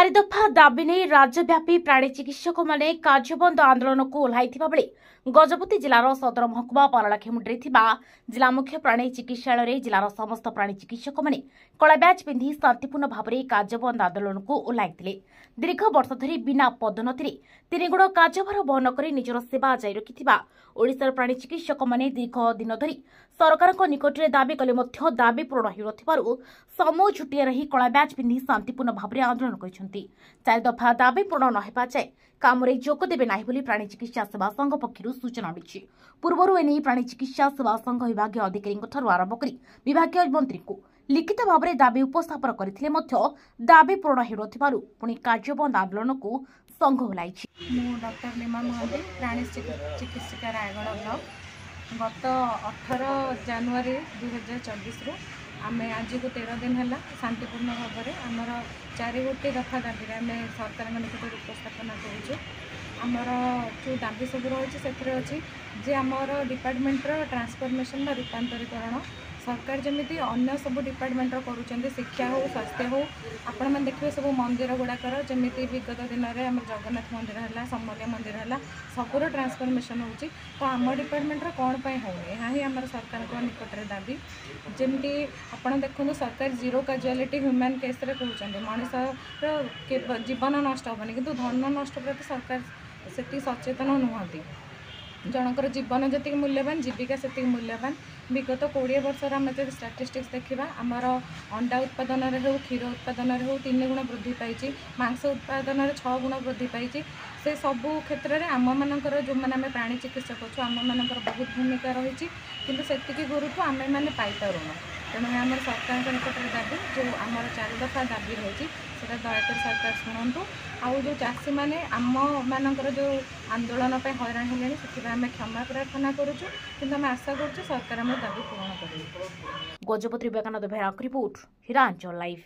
चारि दफा दाबी नहीं राज्यव्यापी प्राणी चिकित्सक माने कार्यबंद आंदोलन को ओह्लाइथिबा बेले गजपति जिलार सदर महकुमा पारलाखेमुंडी जिला मुख्य प्राणी चिकित्सालय जिलार समस्त प्राणी चिकित्सक माने कला ब्याच पिंधि शांतिपूर्ण भाव में कार्यबंद आंदोलन को ओह्लाइथिले। दीर्घ वर्ष धरी बिना पदोन्नति तीन कार्यभार वहन कर निजर सेवा जारी रखिथिबा ओडिशार प्राणी चिकित्सक माने दीर्घ दिन धरी सरकार निकट में दाबी कले दाबी पूरण हो समूह छुटिया रही कला ब्याच पिंधि शांतिपूर्ण भाव में आंदोलन करछंती। चारि दफा दाबी पूरण न हेबा जाय कामरे जोग देबे नाही बोली प्राणी चिकित्सा सेवा संघ पक्षरु सूचना मिली। पूर्वरु एने प्राणी चिकित्सा सेवा संघ विभागीय अधिकारी आरंभ कर विभागीय मंत्री को लिखित भाव में दाबी उपस्थापन करथिले मध्य दाबी पूरण हेउथिबारु पुणी कार्यबंद आंदोलन को संघ ओह्लाइछि। मु डॉक्टर लीमा महांती प्राणी चिकित्सिका रायगढ़ ब्लॉक गत 18 जनवरी 2024 रु आम आज को 13 दिन है शांतिपूर्ण भाव में आमर 4 गोटी दफा दाबी आम सरकार निकट उपस्थापन करमर जो दाबी सब रही से अच्छी जे आमर डिपार्टमेंटर ट्रांसफॉर्मेशन रूपांतरीकरण सरकार जमी अन्य सब डिपार्टमेंट करुँच शिक्षा हो स्वास्थ्य हो आपण मैंने देखिए सब मंदिर गुड़ाकर जमी विगत दिन में आम जगन्नाथ मंदिर है समलिया मंदिर है सबूर ट्रांसफॉर्मेशन हो तो आम डिपार्टमेंट कौन पर होनी यहाँ ही आम सरकार निकट में दाबी जमी आप देखो सरकार जीरो कैजुअलिटी ह्यूमन केस कहते मनीषर जीवन नष्ट हेनी कि धन नष्ट प्रति सरकार से सचेतन नुहति जनकर जीवन जी मूल्यवान जीविका से मूल्यवान विगत 20 वर्ष आम स्टाटिस्टिक्स देखा आमर अंडा उत्पादन हो क्षीर उत्पादन हो 3 गुण वृद्धि पाई मांस उत्पादन 6 गुण वृद्धि पाई से सबू क्षेत्र में आम मानकर जो मैंने आम प्राणी चिकित्सक अच्छु आम मानकर बहुत भूमिका रही किंतु से गुरुत्व आम मैंने पाइपारूँ तेणु आम सरकार निकट में दाबी जो आमर 4 दफा दाबी रही दयाकर सरकार शुणु आउ जो चाषी मैंने आम मानकर जो आंदोलन पर हैरान हेले से आम क्षमा प्रार्थना करुचु कि आम आशा करुँ सरकार आम दाबी पूरण कर। गजपति विवेकानंद भेड़ा रिपोर्ट हिरांचल लाइव।